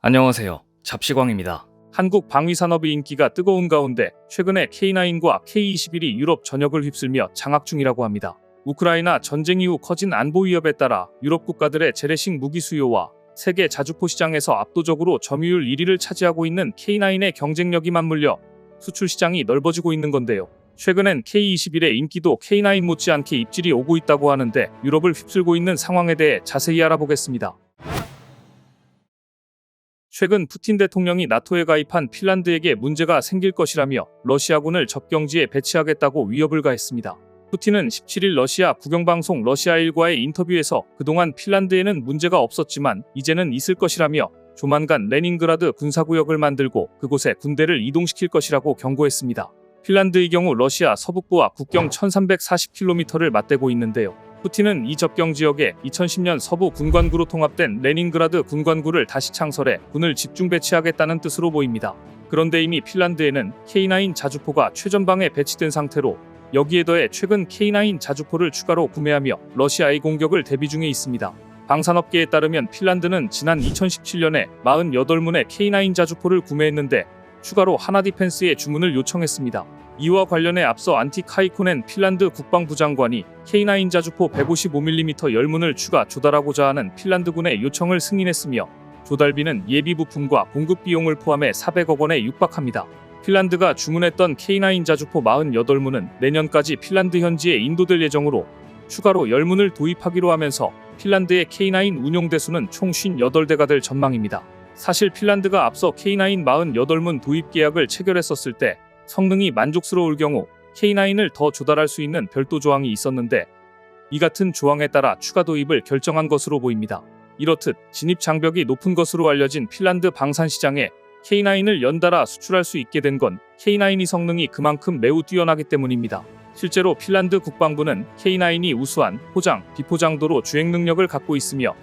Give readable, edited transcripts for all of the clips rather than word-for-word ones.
안녕하세요. 잡시광입니다. 한국 방위산업의 인기가 뜨거운 가운데 최근에 K9과 K21이 유럽 전역을 휩쓸며 장악 중이라고 합니다. 우크라이나 전쟁 이후 커진 안보 위협에 따라 유럽 국가들의 재래식 무기 수요와 세계 자주포 시장에서 압도적으로 점유율 1위를 차지하고 있는 K9의 경쟁력이 맞물려 수출 시장이 넓어지고 있는 건데요. 최근엔 K21의 인기도 K9 못지않게 입질이 오고 있다고 하는데 유럽을 휩쓸고 있는 상황에 대해 자세히 알아보겠습니다. 최근 푸틴 대통령이 나토에 가입한 핀란드에게 문제가 생길 것이라며 러시아군을 접경지에 배치하겠다고 위협을 가했습니다. 푸틴은 17일 러시아 국영방송 러시아1과의 인터뷰에서 그동안 핀란드에는 문제가 없었지만 이제는 있을 것이라며 조만간 레닌그라드 군사구역을 만들고 그곳에 군대를 이동시킬 것이라고 경고했습니다. 핀란드의 경우 러시아 서북부와 국경 1340km를 맞대고 있는데요. 푸틴은 이 접경 지역에 2010년 서부 군관구로 통합된 레닌그라드 군관구를 다시 창설해 군을 집중 배치하겠다는 뜻으로 보입니다. 그런데 이미 핀란드에는 K9 자주포가 최전방에 배치된 상태로 여기에 더해 최근 K9 자주포를 추가로 구매하며 러시아의 공격을 대비 중에 있습니다. 방산업계에 따르면 핀란드는 지난 2017년에 48문의 K9 자주포를 구매했는데 추가로 하나디펜스에 주문을 요청했습니다. 이와 관련해 앞서 안티 카이코넨 핀란드 국방부 장관이 K9 자주포 155mm 10문을 추가 조달하고자 하는 핀란드군의 요청을 승인했으며 조달비는 예비 부품과 공급 비용을 포함해 400억 원에 육박합니다. 핀란드가 주문했던 K9 자주포 48문은 내년까지 핀란드 현지에 인도될 예정으로 추가로 10문을 도입하기로 하면서 핀란드의 K9 운용 대수는 총 58대가 될 전망입니다. 사실 핀란드가 앞서 K9 48문 도입 계약을 체결했었을 때 성능이 만족스러울 경우 K9을 더 조달할 수 있는 별도 조항이 있었는데 이 같은 조항에 따라 추가 도입을 결정한 것으로 보입니다. 이렇듯 진입 장벽이 높은 것으로 알려진 핀란드 방산 시장에 K9을 연달아 수출할 수 있게 된 건 K9의 성능이 그만큼 매우 뛰어나기 때문입니다. 실제로 핀란드 국방부는 K9이 우수한 포장, 비포장도로 주행 능력을 갖고 있으며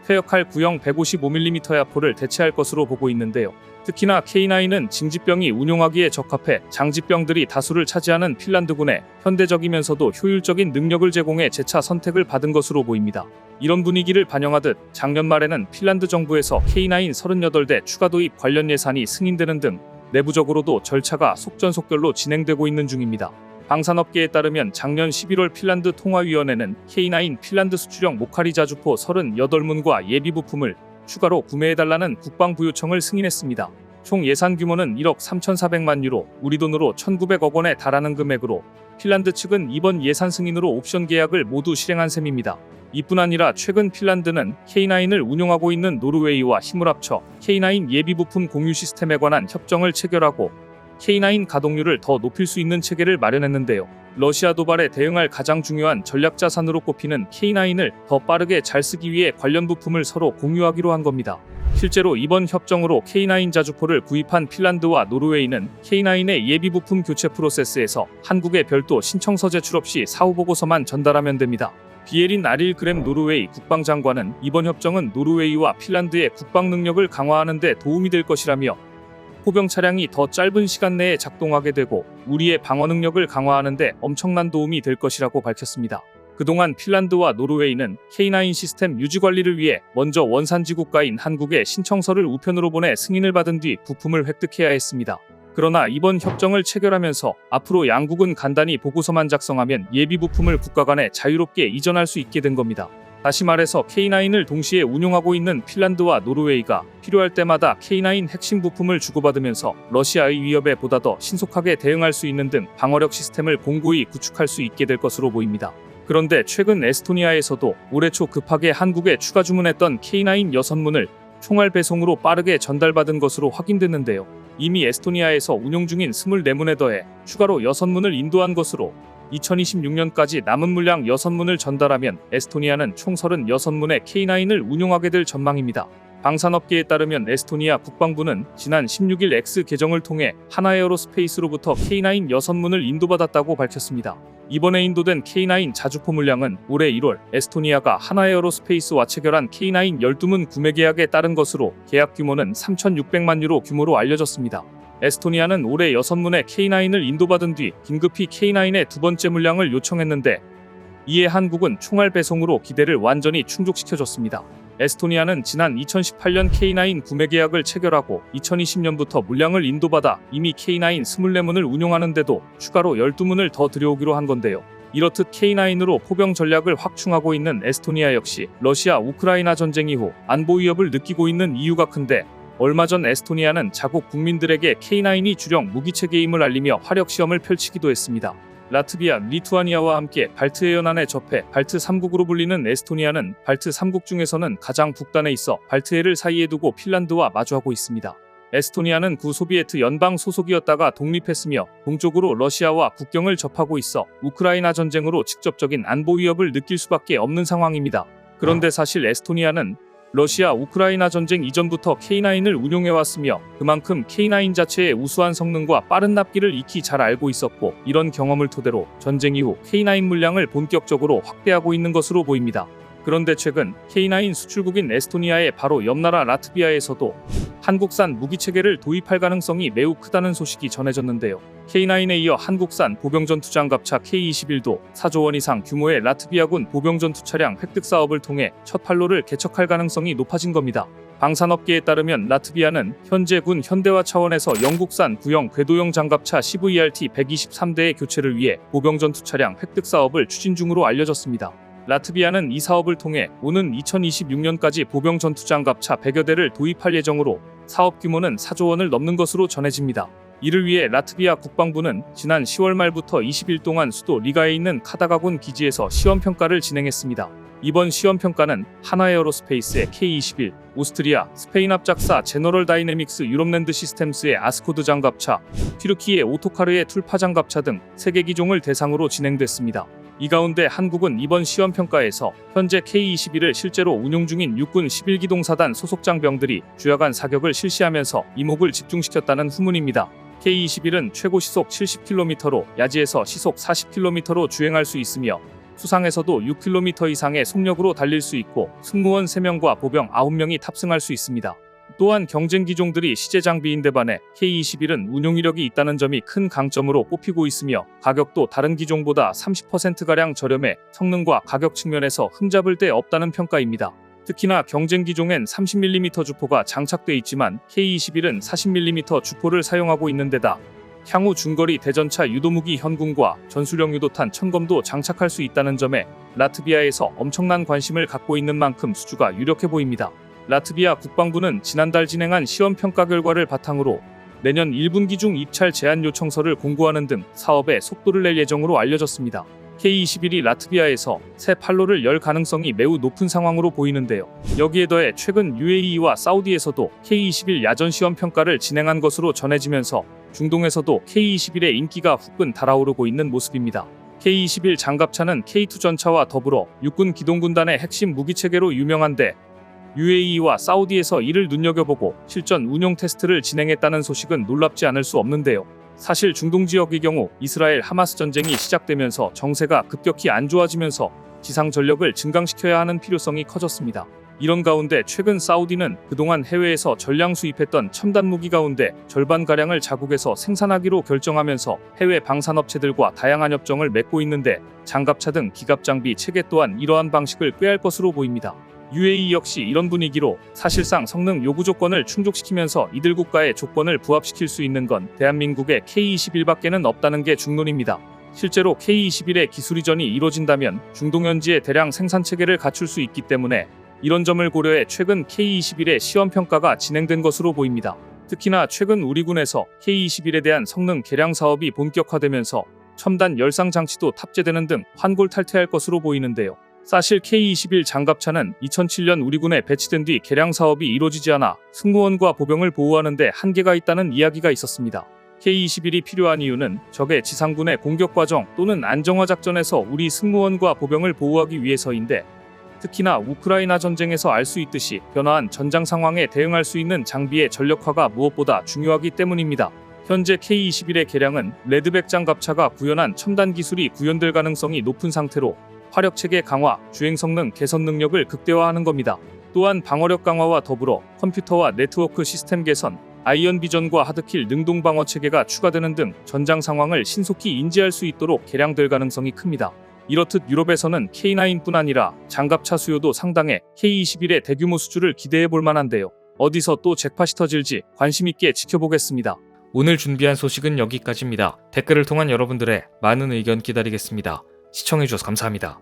퇴역할 구형 155mm 야포를 대체할 것으로 보고 있는데요. 특히나 K9은 징집병이 운용하기에 적합해 장집병들이 다수를 차지하는 핀란드군에 현대적이면서도 효율적인 능력을 제공해 재차 선택을 받은 것으로 보입니다. 이런 분위기를 반영하듯 작년 말에는 핀란드 정부에서 K9 38대 추가 도입 관련 예산이 승인되는 등 내부적으로도 절차가 속전속결로 진행되고 있는 중입니다. 방산업계에 따르면 작년 11월 핀란드 통화위원회는 K9 핀란드 수출형 모카리 자주포 38문과 예비 부품을 추가로 구매해달라는 국방부 요청을 승인했습니다. 총 예산 규모는 1억 3,400만 유로, 우리 돈으로 1,900억 원에 달하는 금액으로 핀란드 측은 이번 예산 승인으로 옵션 계약을 모두 실행한 셈입니다. 이뿐 아니라 최근 핀란드는 K9을 운용하고 있는 노르웨이와 힘을 합쳐 K9 예비 부품 공유 시스템에 관한 협정을 체결하고 K9 가동률을 더 높일 수 있는 체계를 마련했는데요. 러시아 도발에 대응할 가장 중요한 전략 자산으로 꼽히는 K9을 더 빠르게 잘 쓰기 위해 관련 부품을 서로 공유하기로 한 겁니다. 실제로 이번 협정으로 K9 자주포를 구입한 핀란드와 노르웨이는 K9의 예비 부품 교체 프로세스에서 한국에 별도 신청서 제출 없이 사후 보고서만 전달하면 됩니다. 비에린 아릴그램 노르웨이 국방장관은 이번 협정은 노르웨이와 핀란드의 국방 능력을 강화하는 데 도움이 될 것이라며 포병 차량이 더 짧은 시간 내에 작동하게 되고 우리의 방어 능력을 강화하는 데 엄청난 도움이 될 것이라고 밝혔습니다. 그동안 핀란드와 노르웨이는 K9 시스템 유지 관리를 위해 먼저 원산지 국가인 한국에 신청서를 우편으로 보내 승인을 받은 뒤 부품을 획득해야 했습니다. 그러나 이번 협정을 체결하면서 앞으로 양국은 간단히 보고서만 작성하면 예비 부품을 국가 간에 자유롭게 이전할 수 있게 된 겁니다. 다시 말해서 K9을 동시에 운용하고 있는 핀란드와 노르웨이가 필요할 때마다 K9 핵심 부품을 주고받으면서 러시아의 위협에 보다 더 신속하게 대응할 수 있는 등 방어력 시스템을 공고히 구축할 수 있게 될 것으로 보입니다. 그런데 최근 에스토니아에서도 올해 초 급하게 한국에 추가 주문했던 K9 6문을 총알 배송으로 빠르게 전달받은 것으로 확인됐는데요. 이미 에스토니아에서 운용 중인 24문에 더해 추가로 6문을 인도한 것으로 2026년까지 남은 물량 6문을 전달하면 에스토니아는 총 36문의 K9을 운용하게 될 전망입니다. 방산업계에 따르면 에스토니아 국방부는 지난 16일 X 계정을 통해 하나에어로스페이스로부터 K9 6문을 인도받았다고 밝혔습니다. 이번에 인도된 K9 자주포 물량은 올해 1월 에스토니아가 하나에어로스페이스와 체결한 K9 12문 구매 계약에 따른 것으로 계약 규모는 3,600만 유로 규모로 알려졌습니다. 에스토니아는 올해 6문의 K9을 인도받은 뒤 긴급히 K9의 두 번째 물량을 요청했는데 이에 한국은 총알 배송으로 기대를 완전히 충족시켜줬습니다. 에스토니아는 지난 2018년 K9 구매 계약을 체결하고 2020년부터 물량을 인도받아 이미 K9 24문을 운용하는데도 추가로 12문을 더 들여오기로 한 건데요. 이렇듯 K9으로 포병 전략을 확충하고 있는 에스토니아 역시 러시아 우크라이나 전쟁 이후 안보 위협을 느끼고 있는 이유가 큰데, 얼마 전 에스토니아는 자국 국민들에게 K9이 주력 무기체계임을 알리며 화력 시험을 펼치기도 했습니다. 라트비아, 리투아니아와 함께 발트해 연안에 접해 발트 3국으로 불리는 에스토니아는 발트 3국 중에서는 가장 북단에 있어 발트해를 사이에 두고 핀란드와 마주하고 있습니다. 에스토니아는 구소비에트 연방 소속이었다가 독립했으며 동쪽으로 러시아와 국경을 접하고 있어 우크라이나 전쟁으로 직접적인 안보 위협을 느낄 수밖에 없는 상황입니다. 그런데 사실 에스토니아는 러시아 우크라이나 전쟁 이전부터 K9을 운용해왔으며 그만큼 K9 자체의 우수한 성능과 빠른 납기를 익히 잘 알고 있었고, 이런 경험을 토대로 전쟁 이후 K9 물량을 본격적으로 확대하고 있는 것으로 보입니다. 그런데 최근 K9 수출국인 에스토니아의 바로 옆나라 라트비아에서도 한국산 무기체계를 도입할 가능성이 매우 크다는 소식이 전해졌는데요. K9에 이어 한국산 보병전투장갑차 K21도 4조 원 이상 규모의 라트비아군 보병전투 차량 획득 사업을 통해 첫 판로를 개척할 가능성이 높아진 겁니다. 방산업계에 따르면 라트비아는 현재 군 현대화 차원에서 영국산 구형 궤도형 장갑차 CVRT 123대의 교체를 위해 보병전투 차량 획득 사업을 추진 중으로 알려졌습니다. 라트비아는 이 사업을 통해 오는 2026년까지 보병 전투장갑차 100여 대를 도입할 예정으로 사업 규모는 4조 원을 넘는 것으로 전해집니다. 이를 위해 라트비아 국방부는 지난 10월 말부터 20일 동안 수도 리가에 있는 카다가군 기지에서 시험평가를 진행했습니다. 이번 시험평가는 하나에어로스페이스의 K21, 오스트리아, 스페인 합작사 제너럴 다이내믹스 유럽랜드 시스템스의 아스코드 장갑차, 튀르키의 오토카르의 툴파 장갑차 등 3개 기종을 대상으로 진행됐습니다. 이 가운데 한국은 이번 시험평가에서 현재 K21을 실제로 운용 중인 육군 11기동사단 소속 장병들이 주야간 사격을 실시하면서 이목을 집중시켰다는 후문입니다. K21은 최고 시속 70km로 야지에서 시속 40km로 주행할 수 있으며 수상에서도 6km 이상의 속력으로 달릴 수 있고 승무원 3명과 보병 9명이 탑승할 수 있습니다. 또한 경쟁 기종들이 시제 장비인데 반해 K21은 운용 이력이 있다는 점이 큰 강점으로 꼽히고 있으며 가격도 다른 기종보다 30%가량 저렴해 성능과 가격 측면에서 흠잡을 데 없다는 평가입니다. 특히나 경쟁 기종엔 30mm 주포가 장착돼 있지만 K21은 40mm 주포를 사용하고 있는 데다 향후 중거리 대전차 유도무기 현궁과 전술형 유도탄 천검도 장착할 수 있다는 점에 라트비아에서 엄청난 관심을 갖고 있는 만큼 수주가 유력해 보입니다. 라트비아 국방부는 지난달 진행한 시험평가 결과를 바탕으로 내년 1분기 중 입찰 제안 요청서를 공고하는 등 사업에 속도를 낼 예정으로 알려졌습니다. K21이 라트비아에서 새 판로를 열 가능성이 매우 높은 상황으로 보이는데요. 여기에 더해 최근 UAE와 사우디에서도 K21 야전 시험평가를 진행한 것으로 전해지면서 중동에서도 K21의 인기가 후끈 달아오르고 있는 모습입니다. K21 장갑차는 K2 전차와 더불어 육군 기동군단의 핵심 무기체계로 유명한데 UAE와 사우디에서 이를 눈여겨보고 실전 운용 테스트를 진행했다는 소식은 놀랍지 않을 수 없는데요. 사실 중동 지역의 경우 이스라엘 하마스 전쟁이 시작되면서 정세가 급격히 안 좋아지면서 지상 전력을 증강시켜야 하는 필요성이 커졌습니다. 이런 가운데 최근 사우디는 그동안 해외에서 전량 수입했던 첨단 무기 가운데 절반가량을 자국에서 생산하기로 결정하면서 해외 방산업체들과 다양한 협정을 맺고 있는데 장갑차 등 기갑 장비 체계 또한 이러한 방식을 꾀할 것으로 보입니다. UAE 역시 이런 분위기로 사실상 성능 요구 조건을 충족시키면서 이들 국가의 조건을 부합시킬 수 있는 건 대한민국의 K21밖에는 없다는 게 중론입니다. 실제로 K21의 기술 이전이 이뤄진다면 중동 현지에 대량 생산 체계를 갖출 수 있기 때문에 이런 점을 고려해 최근 K21의 시험평가가 진행된 것으로 보입니다. 특히나 최근 우리 군에서 K21에 대한 성능 개량 사업이 본격화되면서 첨단 열상 장치도 탑재되는 등 환골탈태할 것으로 보이는데요. 사실 K21 장갑차는 2007년 우리 군에 배치된 뒤 개량 사업이 이루어지지 않아 승무원과 보병을 보호하는 데 한계가 있다는 이야기가 있었습니다. K21이 필요한 이유는 적의 지상군의 공격 과정 또는 안정화 작전에서 우리 승무원과 보병을 보호하기 위해서인데, 특히나 우크라이나 전쟁에서 알 수 있듯이 변화한 전장 상황에 대응할 수 있는 장비의 전력화가 무엇보다 중요하기 때문입니다. 현재 K21의 개량은 레드백 장갑차가 구현한 첨단 기술이 구현될 가능성이 높은 상태로 화력체계 강화, 주행 성능 개선 능력을 극대화하는 겁니다. 또한 방어력 강화와 더불어 컴퓨터와 네트워크 시스템 개선, 아이언 비전과 하드킬 능동 방어 체계가 추가되는 등 전장 상황을 신속히 인지할 수 있도록 개량될 가능성이 큽니다. 이렇듯 유럽에서는 K9뿐 아니라 장갑차 수요도 상당해 K21의 대규모 수주를 기대해 볼 만한데요. 어디서 또 잭팟이 터질지 관심 있게 지켜보겠습니다. 오늘 준비한 소식은 여기까지입니다. 댓글을 통한 여러분들의 많은 의견 기다리겠습니다. 시청해주셔서 감사합니다.